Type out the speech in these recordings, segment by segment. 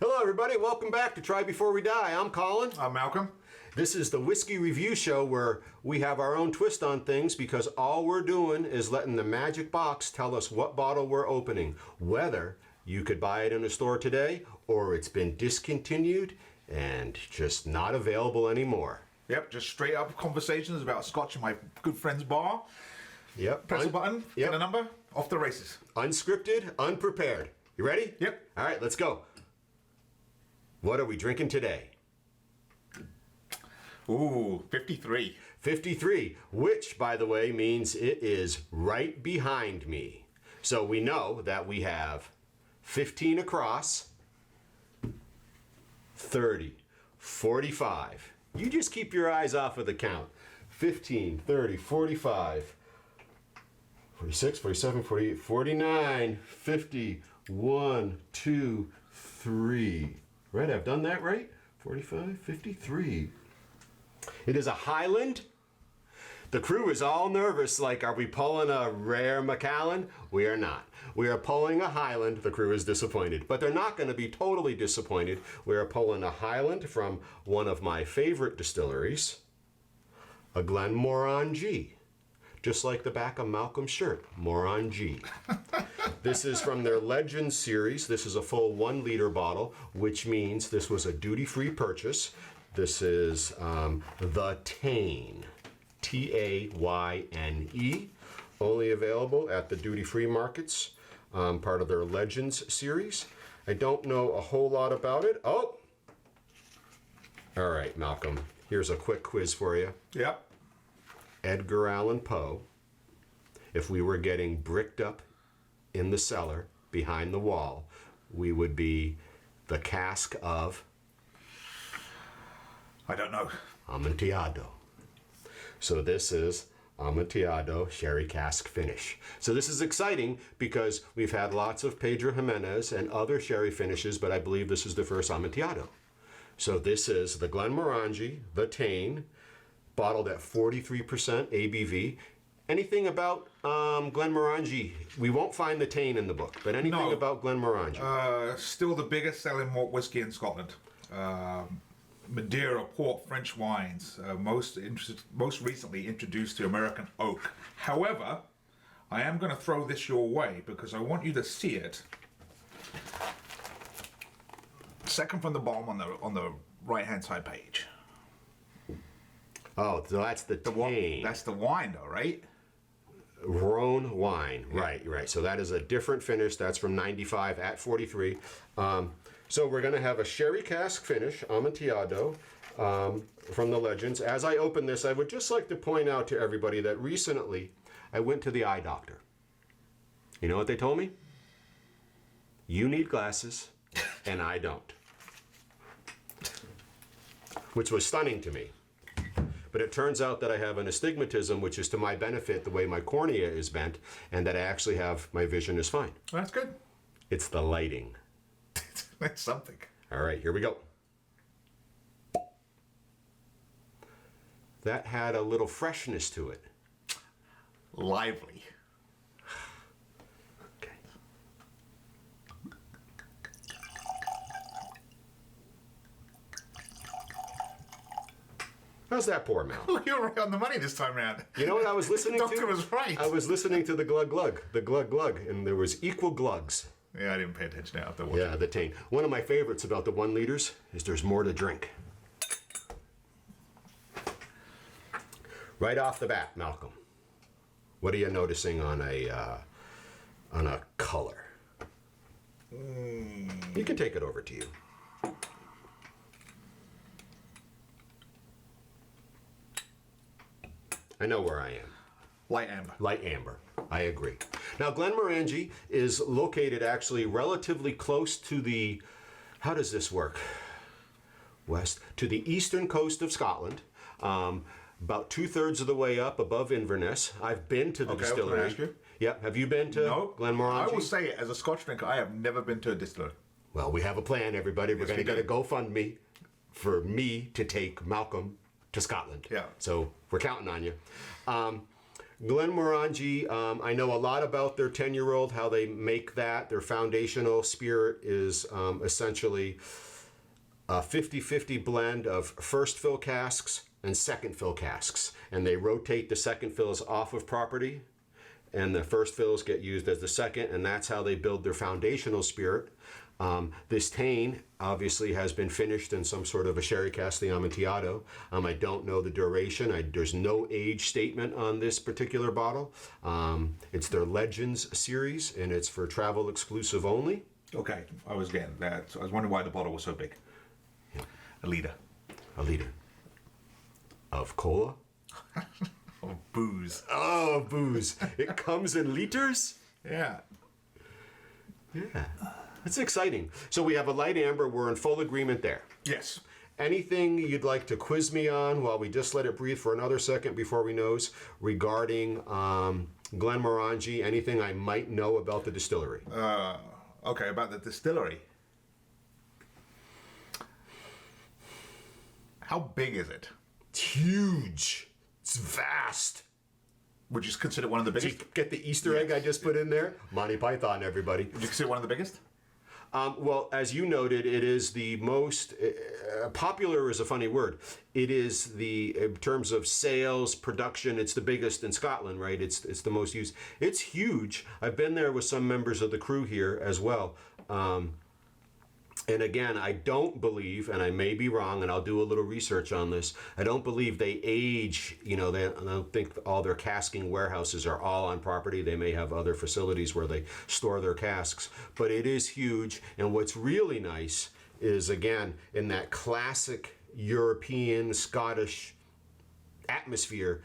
Hello everybody, welcome back to Try Before We Die. I'm Colin. I'm Malcolm. This is the Whiskey Review Show where we have our own twist on things because all we're doing is letting the magic box tell us what bottle we're opening. Whether you could buy it in a store today or it's been discontinued and just not available anymore. Yep, just straight up conversations about Scotch in my good friend's bar. Yep. Press a button, get a number, off the races. Unscripted, unprepared. You ready? Yep. All right, let's go. What are we drinking today? Ooh, 53. 53, which, by the way, means it is right behind me. So we know that we have 15 across, 30, 45. You just keep your eyes off of the count. 15, 30, 45, 46, 47, 48, 49, 50, 1, 2, 3. Right, I've done that right? 45, 53. It is a Highland. The crew is all nervous, like, are we pulling a rare Macallan? We are not. We are pulling a Highland. The crew is disappointed, but they're not going to be totally disappointed. We are pulling a Highland from one of my favorite distilleries, a Glenmorangie. Just like the back of Malcolm's shirt, Morangie. This is from their Legends series. This is a full 1 liter bottle, which means this was a duty-free purchase. This is the Tayne, Tayne, only available at the duty-free markets, part of their Legends series. I don't know a whole lot about it. Oh! All right, Malcolm, here's a quick quiz for you. Yep. Edgar Allan Poe, if we were getting bricked up in the cellar behind the wall, we would be the cask of... I don't know. Amontillado. So this is Amontillado Sherry cask finish. So this is exciting because we've had lots of Pedro Jimenez and other sherry finishes, but I believe this is the first Amontillado. So this is the Glenmorangie, the Tayne, bottled at 43% ABV. Anything about Glenmorangie? We won't find the Tayne in the book, but anything about Glenmorangie? Still the biggest selling malt whiskey in Scotland. Madeira, port, French wines, most recently introduced to American oak. However, I am going to throw this your way because I want you to see it. Second from the bottom on the right-hand side page. Oh, so that's the Tayne. That's the wine, though, right? Rhone wine, yeah. Right. So that is a different finish. That's from 95 at 43. So we're going to have a sherry cask finish, Amontillado, from the Legends. As I open this, I would just like to point out to everybody that recently I went to the eye doctor. You know what they told me? You need glasses, and I don't. Which was stunning to me. But it turns out that I have an astigmatism, which is to my benefit the way my cornea is bent, and that I actually have, my vision is fine. That's good. It's the lighting. That's something. All right, here we go. That had a little freshness to it. Lively. Okay. How's that pour, Mal? Oh, you're right on the money this time around. You know what I was listening to? The doctor was right. I was listening to the glug glug, and there was equal glugs. Yeah, I didn't pay attention now. Yeah, the Tayne. One of my favorites about the 1 liters is there's more to drink. Right off the bat, Malcolm, what are you noticing on a color? You can take it over to you. I know where I am. Light amber. Light amber. I agree. Now, Glenmorangie is located actually relatively close to the, how does this work? West, to the eastern coast of Scotland. About 2/3 of the way up above Inverness. I've been to the distillery. I was going to ask you. Yeah, have you been to Glenmorangie? I will say it, as a Scotch drinker, I have never been to a distillery. Well, we have a plan, everybody. We're going to get a GoFundMe for me to take Malcolm to Scotland. Yeah. So we're counting on you. Glenmorangie, I know a lot about their 10-year-old, how they make that. Their foundational spirit is essentially a 50-50 blend of first fill casks and second fill casks. And they rotate the second fills off of property, and the first fills get used as the second, and that's how they build their foundational spirit. This Tayne obviously has been finished in some sort of a sherry cask, the Amontillado. I don't know the duration. There's no age statement on this particular bottle. It's their Legends series, and it's for travel exclusive only. Okay, I was getting that. So I was wondering why the bottle was so big. Yeah. A liter. A liter. Of cola? Of booze. Oh, booze. It comes in liters? Yeah. Yeah. It's exciting. So we have a light amber. We're in full agreement there. Yes. Anything you'd like to quiz me on while we just let it breathe for another second before we nose regarding Glenmorangie? Anything I might know about the distillery? Okay, about the distillery. How big is it? It's huge. It's vast. Would you consider it one of the Did biggest? you get the Easter egg I just put in there? Monty Python, everybody. Would you consider it one of the biggest? Well, as you noted, it is the most popular is a funny word. It is in terms of sales, production, it's the biggest in Scotland, right? It's the most used. It's huge. I've been there with some members of the crew here as well. And again, I don't believe, and I may be wrong, and I'll do a little research on this, I don't believe they age, I don't think all their casking warehouses are all on property. They may have other facilities where they store their casks, but it is huge. And what's really nice is, again, in that classic European, Scottish atmosphere,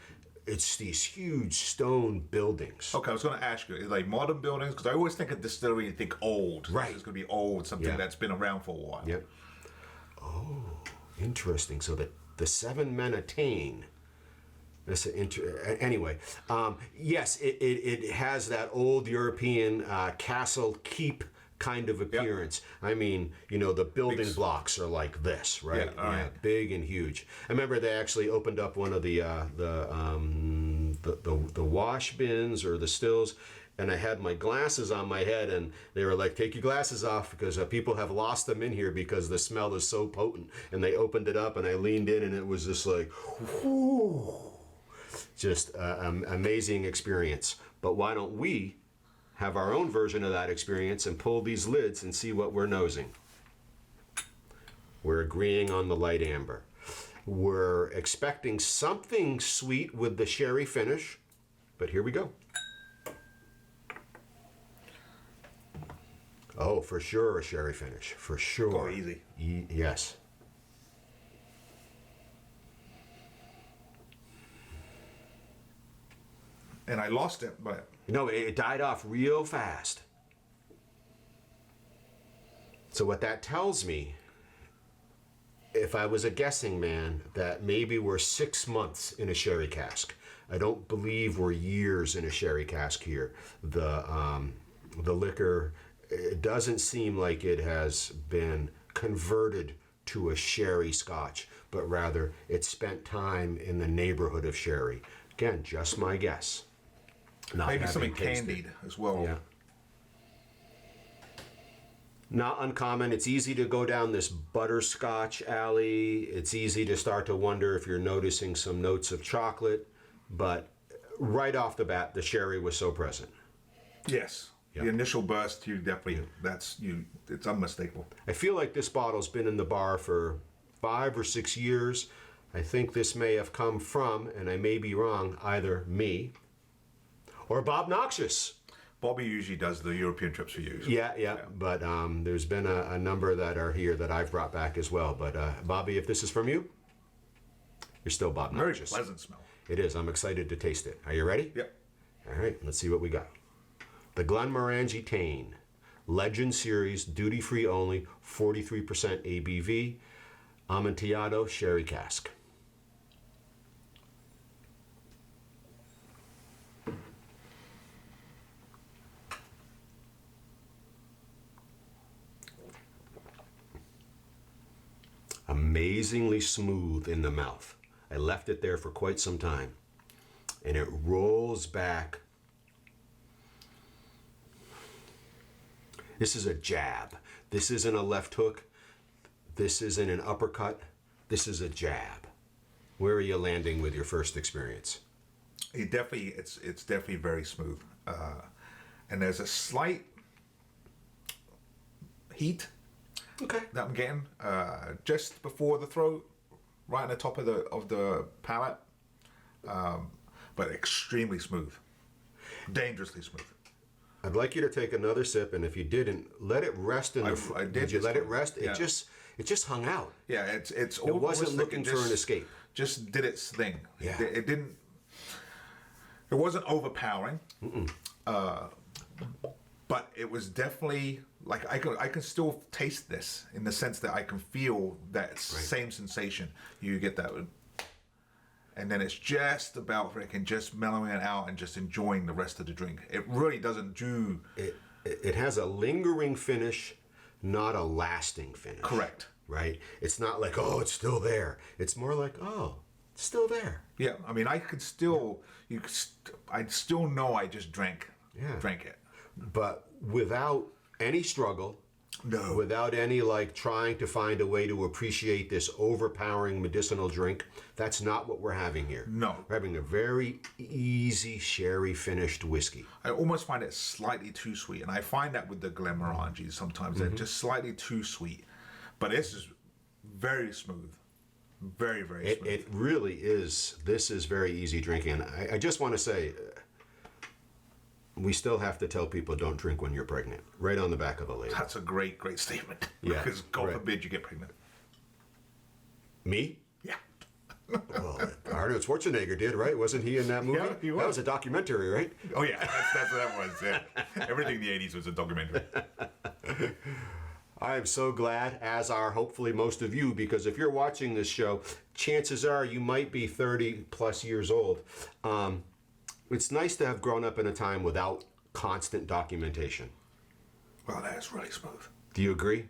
it's these huge stone buildings. Okay, I was going to ask you, like modern buildings, because I always think of distillery and think old. Right. It's going to be old, something Yeah. that's been around for a while. Yep. Oh, interesting. So the Seven Men of Tayne. That's anyway. Yes, it has that old European castle keep kind of appearance. Yep. I mean, the building blocks are like this, right? Yeah, right. Big and huge. I remember they actually opened up one of the wash bins or the stills, and I had my glasses on my head, and they were like, "Take your glasses off because people have lost them in here because the smell is so potent." And they opened it up, and I leaned in, and it was just like, whoo, just amazing experience. But why don't we have our own version of that experience and pull these lids and see what we're nosing? We're agreeing on the light amber. We're expecting something sweet with the sherry finish, but here we go. Oh, for sure a sherry finish, for sure. Go easy. Yes. And I lost it, but It died off real fast. So what that tells me, if I was a guessing man, that maybe we're 6 months in a sherry cask. I don't believe we're years in a sherry cask here. The liquor, it doesn't seem like it has been converted to a sherry Scotch, but rather it spent time in the neighborhood of sherry. Again, just my guess. Not maybe having something tasted. candied as well. Yeah. Not uncommon. It's easy to go down this butterscotch alley. It's easy to start to wonder if you're noticing some notes of chocolate, but right off the bat, the sherry was so present. Yes. Yep. The initial burst, it's unmistakable. I feel like this bottle's been in the bar for 5 or 6 years. I think this may have come from, and I may be wrong, either me or Bob Noxious. Bobby usually does the European trips for you. Yeah. But there's been a number that are here that I've brought back as well. But Bobby, if this is from you, you're still Bob Very Noxious. pleasant smell. It is. I'm excited to taste it. Are you ready? Yep. All right, let's see what we got. The Glenmorangie Tayne, Legend Series, duty-free only, 43% ABV, Amontillado Sherry Cask. Amazingly smooth in the mouth. I left it there for quite some time. and it rolls back. This is a jab. This isn't a left hook. This isn't an uppercut. This is a jab. Where are you landing with your first experience? It's definitely very smooth, and there's a slight heat Okay. that I'm getting just before the throat, right on the top of the palate, but extremely smooth, dangerously smooth. I'd like you to take another sip, and if you didn't, let it rest in the. I did Did you let it rest? Yeah. It just hung out. Yeah, it's It almost wasn't like looking it for an escape. Just did its thing. Yeah. It didn't. It wasn't overpowering. But it was definitely like I can still taste this in the sense that I can feel that same sensation. You get that, and then it's just about freaking just mellowing it out and just enjoying the rest of the drink. It really doesn't do. It has a lingering finish, not a lasting finish. Correct. Right? It's not like, oh, it's still there. It's more like, oh, it's still there. Yeah, I mean, I could still, I still know I just drank it. But without any struggle, No. without any like trying to find a way to appreciate this overpowering medicinal drink, that's not what we're having here. No. We're having a very easy sherry finished whiskey. I almost find it slightly too sweet, and I find that with the Glenmorangie sometimes they're just slightly too sweet. But this is very smooth, very smooth. It really is. This is very easy drinking. And I just want to say, we still have to tell people don't drink when you're pregnant. Right on the back of the label. That's a great statement. Yeah, Because God right. forbid you get pregnant. Me? Yeah. Well, Arnold Schwarzenegger did, right? Wasn't he in that movie? Yeah, he was. That was a documentary, right? Oh yeah, that's what that was. Yeah. Everything in the '80s was a documentary. I am so glad, as are hopefully most of you, because if you're watching this show, chances are you might be 30 plus years old. It's nice to have grown up in a time without constant documentation. Well, that's really smooth. Do you agree?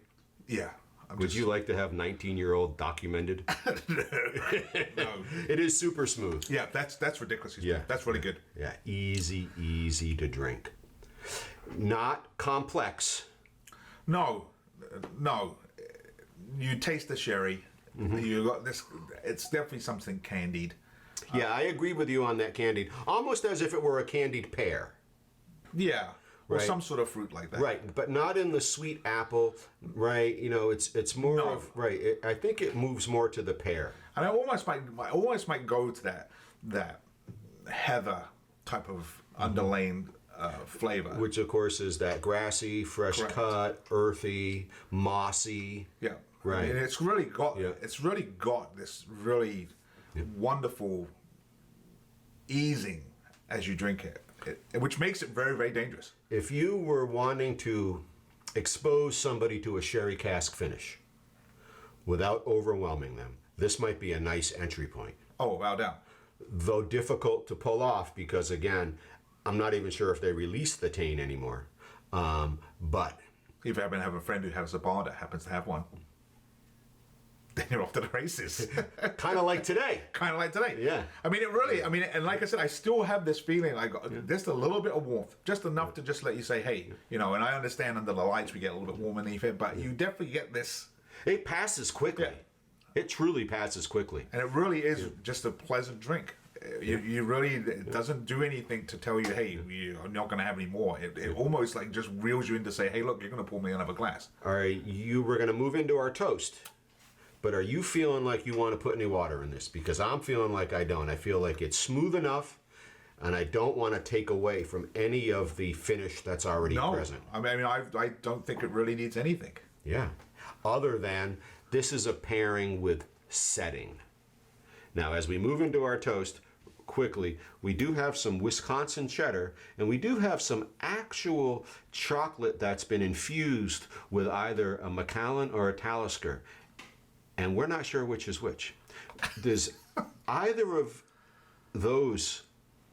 Yeah. Would you like to have 19-year-old documented? No. It is super smooth. Yeah, that's ridiculously smooth. Yeah. That's really good. Yeah, easy to drink. Not complex. No. You taste the sherry. You got this. It's definitely something candied. Yeah, I agree with you on that candied. Almost as if it were a candied pear. Yeah. Or Right. some sort of fruit like that. Right, but not in the sweet apple, right? You know, it's more No. of, right, I think it moves more to the pear. And I almost might go to that heather type of underlaying flavor. Which, of course, is that grassy, fresh Correct. cut, earthy, mossy. Yeah. Right. And it's really got Yeah. this really wonderful easing as you drink it, which makes it very dangerous. If you were wanting to expose somebody to a sherry cask finish without overwhelming them, this might be a nice entry point. Oh, without doubt. Though difficult to pull off because, again, I'm not even sure if they release the Tayne anymore. But If you happen to have a friend who has a bar that happens to have one, then you're off to the races. kind of like today. Kind of like today. Yeah. I mean, and like I said, I still have this feeling like just a little bit of warmth, just enough to just let you say, hey, and I understand under the lights we get a little bit warm underneath it, but you definitely get this. It passes quickly. Yeah. It truly passes quickly. And it really is just a pleasant drink. You really, it doesn't do anything to tell you, hey, you're not going to have any more. It almost like just reels you in to say, hey, look, you're going to pour me another glass. All right, we're going to move into our toast. But are you feeling like you want to put any water in this? Because I'm feeling like I don't. I feel like it's smooth enough, and I don't want to take away from any of the finish that's already present. I mean, I don't think it really needs anything. Yeah. Other than this is a pairing with setting. Now, as we move into our toast, quickly, we do have some Wisconsin cheddar, and we do have some actual chocolate that's been infused with either a Macallan or a Talisker. And we're not sure which is which. Does either of those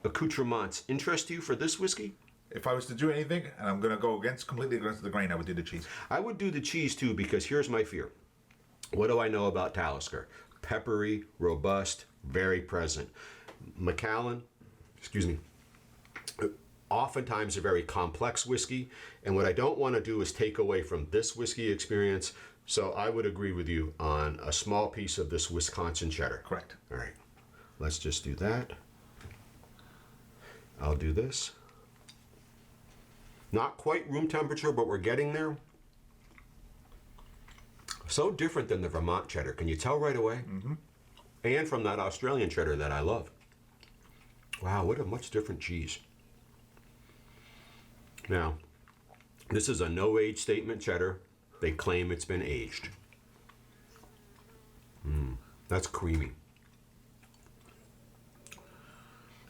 accoutrements interest you for this whiskey? If I was to do anything, and I'm going to go completely against the grain, I would do the cheese. I would do the cheese too, because here's my fear. What do I know about Talisker? Peppery, robust, very present. Macallan, excuse me, oftentimes a very complex whiskey. And what I don't want to do is take away from this whiskey experience. So I would agree with you on a small piece of this Wisconsin cheddar. Correct. All right, let's just do that. I'll do this. Not quite room temperature, but we're getting there. So different than the Vermont cheddar. Can you tell right away? Mm-hmm. And from that Australian cheddar that I love. Wow, what a much different cheese. Now, this is a no-age statement cheddar. They claim it's been aged. That's creamy.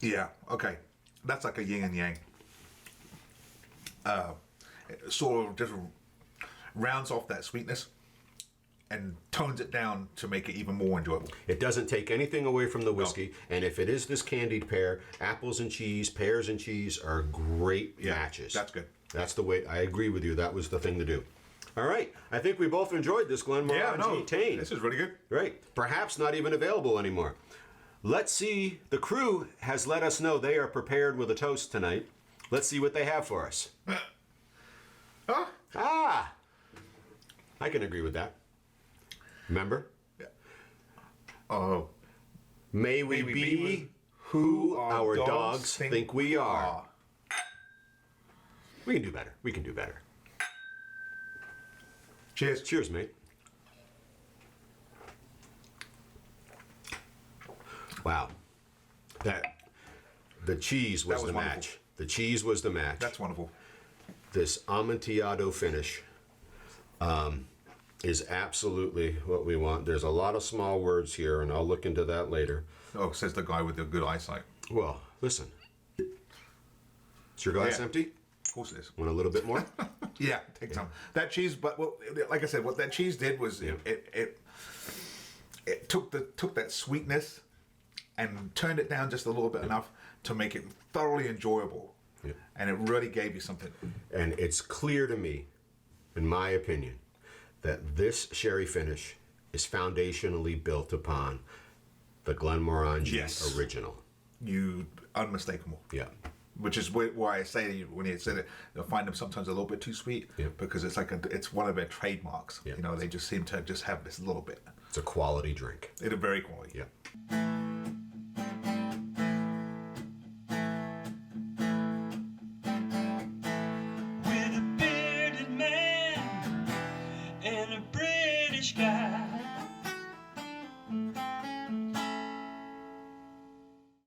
Yeah, okay. That's like a yin and yang. It sort of just rounds off that sweetness and tones it down to make it even more enjoyable. It doesn't take anything away from the whiskey. No. And if it is this candied pear, apples and cheese, pears and cheese are great matches. That's good. That's the way, I agree with you. That was the thing to do. All right. I think we both enjoyed this Glenmorangie Tayne. This is really good. Right. Perhaps not even available anymore. Let's see. The crew has let us know they are prepared with a toast tonight. Let's see what they have for us. I can agree with that. Remember? Yeah. May we be who our dogs think we are. We can do better. We can do better. Cheers. Cheers, mate. Wow. The cheese was the wonderful. match. The cheese was the match. That's wonderful. This Amontillado finish is absolutely what we want. There's a lot of small words here, and I'll look into that later. Oh, says the guy with the good eyesight. Well, listen. Is your glass empty? Of course it is. Want a little bit more? Yeah, take some. That cheese, but like I said, what that cheese did was it took that sweetness and turned it down just a little bit enough to make it thoroughly enjoyable. Yeah. And it really gave you something. And it's clear to me, in my opinion, that this sherry finish is foundationally built upon the Glenmorangie original. Unmistakable. Yeah. Which is why I say when you said it, you'll find them sometimes a little bit too sweet because it's like it's one of their trademarks. Yeah. You know, they just seem to just have this little bit. It's a quality drink. It's a very quality. Yeah. With a bearded man and a British guy.